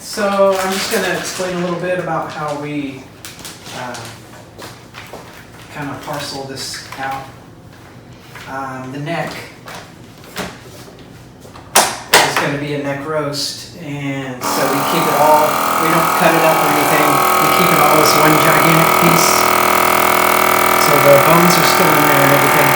So I'm just going to explain a little bit about how we kind of parcel this out. The neck is going to be a neck roast, and so we keep it all, we don't cut it up or anything, we keep it all as one gigantic piece. So the bones are still in there and everything.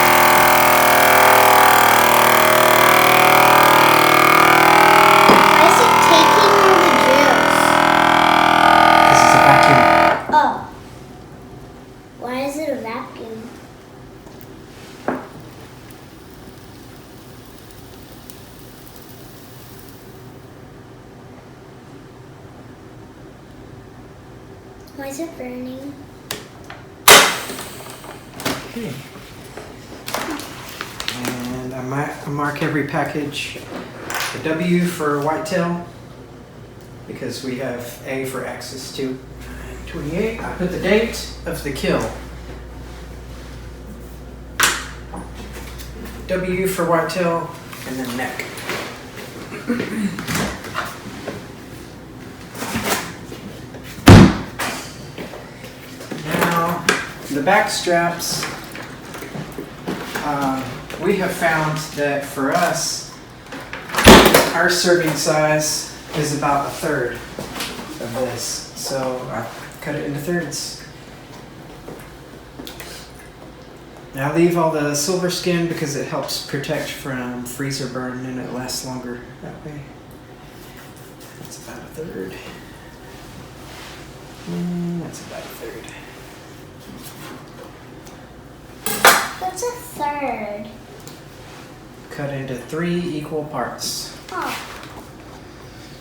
Why is it burning? Okay. And I mark every package a W for whitetail because we have A for access to 28. I put the date of the kill. W for whitetail and then neck. The back straps, we have found that for us, our serving size is about 1/3 of this. So I cut it into thirds. Now I leave all the silver skin because it helps protect from freezer burn and it lasts longer that way. That's about 1/3. And that's about 1/3. What's 1/3? Cut into 3 equal parts. Oh.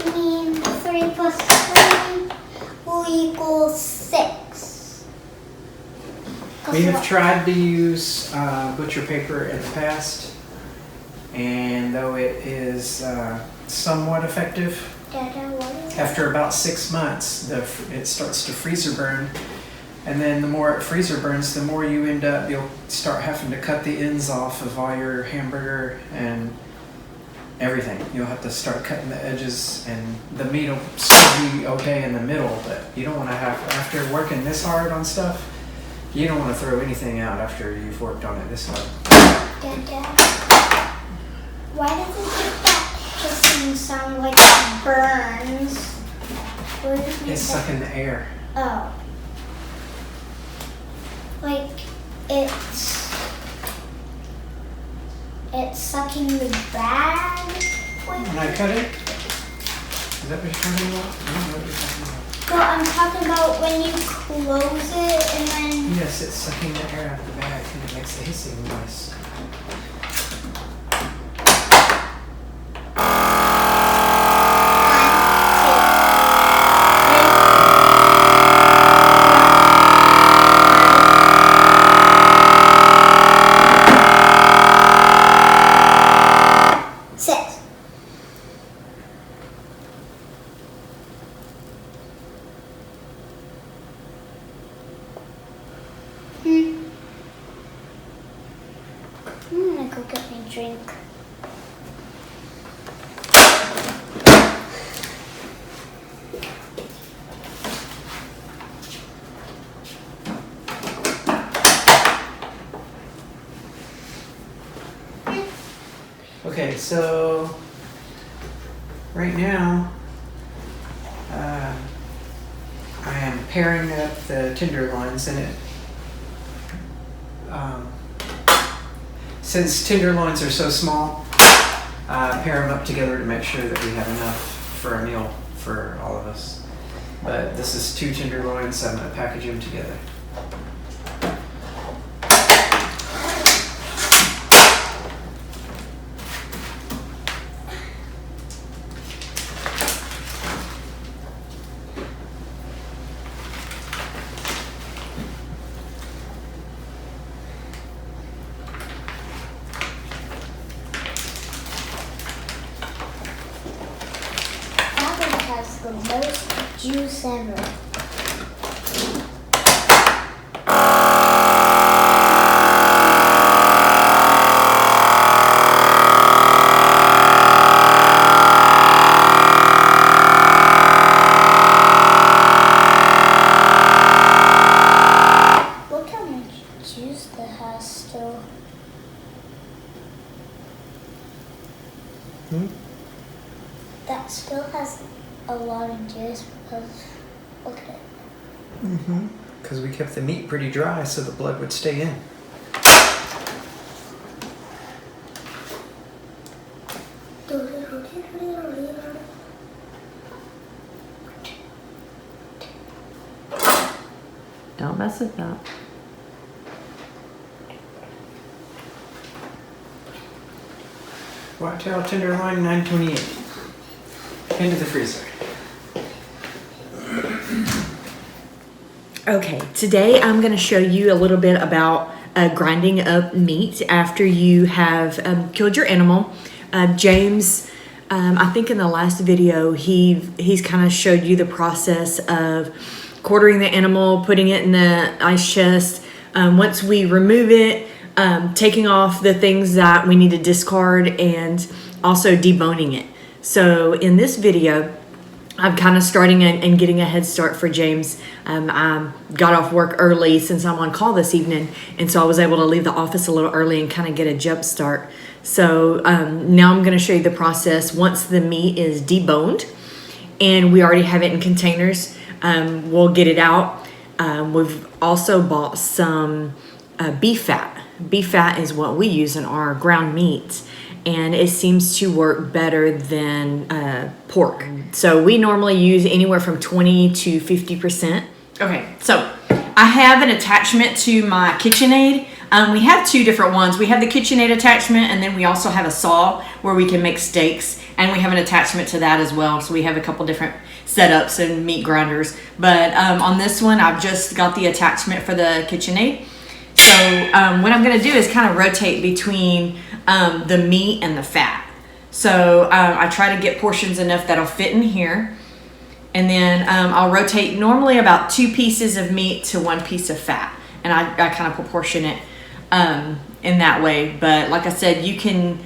You mean 3 plus 3 will equal 6? We have tried to use butcher paper in the past, and though it is somewhat effective, Dada, what is after about 6 months, it starts to freezer burn. And then the more it freezer burns, the more you end up, you'll start having to cut the ends off of all your hamburger and everything. You'll have to start cutting the edges, and the meat will still be okay in the middle, but you don't want to have, after working this hard on stuff, you don't want to throw anything out after you've worked on it this hard. Dada, why does it make that hissing sound like it burns? What does it make It's sucking the air. Oh. Like it's sucking the bag? When I cut it? Is that what you're talking about? I don't know what you're talking about. No, I'm talking about when you close it and then... Yes, it's sucking the air out of the bag and it makes the hissing noise. I'm gonna go get my drink. Okay, so right now I am pairing up the tenderloins in it. Since tenderloins are so small, pair them up together to make sure that we have enough for a meal for all of us. But this is 2 tenderloins, so I'm going to package them together. The most juice ever. a lot of juice because look at it. Because we kept the meat pretty dry so the blood would stay in. Don't mess with that. Whitetail tenderloin, $9.28. Into the freezer. Okay, today I'm going to show you a little bit about grinding up meat after you have killed your animal. James, I think in the last video, he's kind of showed you the process of quartering the animal, putting it in the ice chest. Once we remove it, taking off the things that we need to discard and also deboning it. So in this video, I'm kind of starting and getting a head start for James. I got off work early since I'm on call this evening, and so I was able to leave the office a little early and kind of get a jump start. So now I'm going to show you the process once the meat is deboned, and we already have it in containers. We'll get it out. We've also bought some beef fat. Beef fat is what we use in our ground meat, and it seems to work better than pork. So we normally use anywhere from 20 to 50%. Okay, so I have an attachment to my KitchenAid. We have two different ones. We have the KitchenAid attachment, and then we also have a saw where we can make steaks, and we have an attachment to that as well. So we have a couple different setups and meat grinders. But on this one, I've just got the attachment for the KitchenAid. So what I'm going to do is kind of rotate between the meat and the fat. So I try to get portions enough that'll fit in here. And then I'll rotate normally about 2 pieces of meat to 1 piece of fat. And I kind of proportion it in that way. But like I said, you can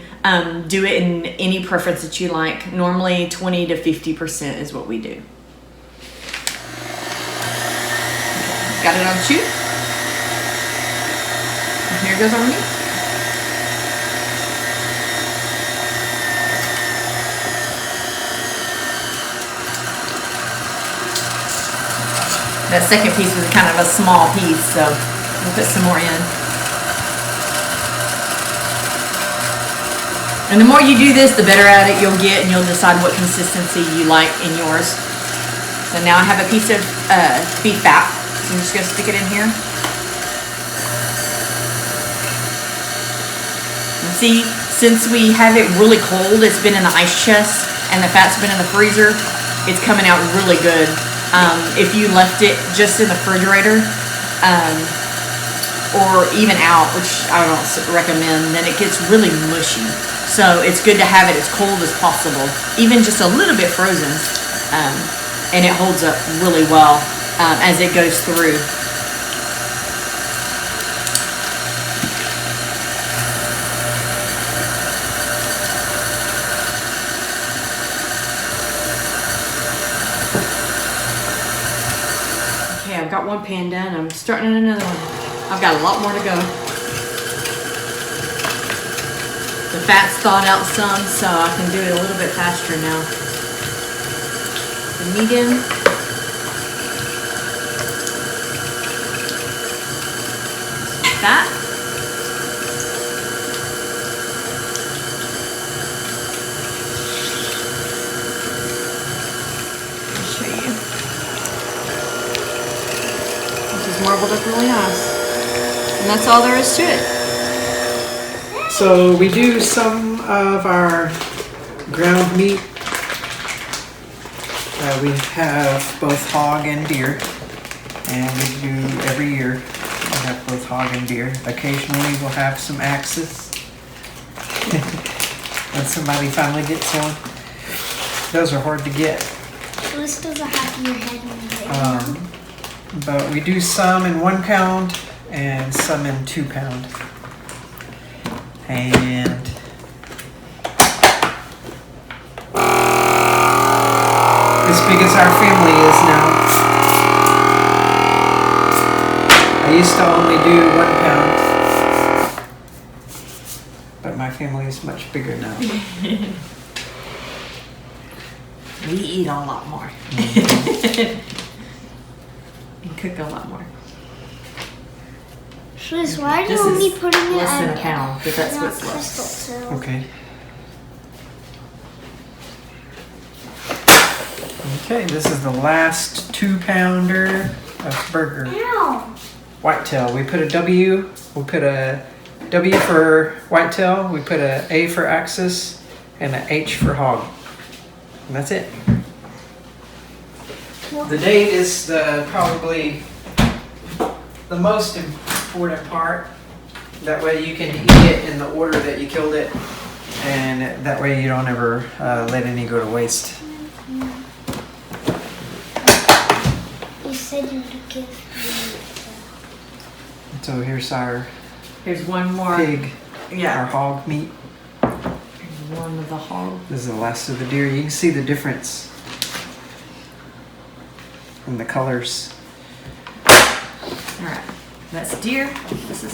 do it in any preference that you like. Normally 20 to 50% is what we do. Got it on 2. And here goes our meat. That second piece was kind of a small piece, so we'll put some more in. And the more you do this, the better at it you'll get, and you'll decide what consistency you like in yours. So now I have a piece of beef fat, so I'm just going to stick it in here. And see, since we have it really cold, it's been in the ice chest, and the fat's been in the freezer, it's coming out really good. If you left it just in the refrigerator, or even out, which I don't recommend, then it gets really mushy. So it's good to have it as cold as possible, even just a little bit frozen, and it holds up really well as it goes through. I've got one pan done. I'm starting on another one. I've got a lot more to go. The fat's thawed out some, so I can do it a little bit faster now. The meat in. Fat. I'll show you. Marbled up really nice, and that's all there is to it. So we do some of our ground meat. We have both hog and deer, and we do every year. We have both hog and deer. Occasionally we'll have some axes when somebody finally gets one. Those are hard to get. This doesn't have your head in the video. But we do some in 1 pound and some in 2 pound. And as big as our family is now. I used to only do 1 pound, but my family is much bigger now. We eat a lot more. And cook a lot more. Please, why are you This only is putting it less than at a pound, but that's not what's left. crystal too? Okay. Okay, this is the last 2-pounder of burger. Ow! Whitetail. We put a W. We put a W for whitetail. We put a A for axis and a H for hog. And that's it. The date is probably the most important part. That way you can eat it in the order that you killed it, and that way you don't ever let any go to waste. You said you'd give me. So here's our Here's one more. pig, our Yeah. hog meat. Here's one of the hog. This is the last of the deer. You can see the difference in the colors. All right. That's deer. This is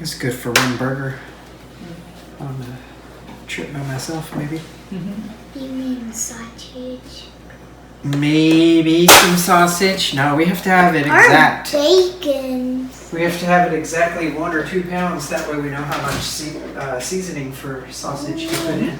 It's good for one burger on a trip by myself, maybe. You mean sausage? Maybe some sausage. No, we have to have it exact. Or bacon. We have to have it exactly 1 or 2 pounds. That way we know how much seasoning for sausage to put in.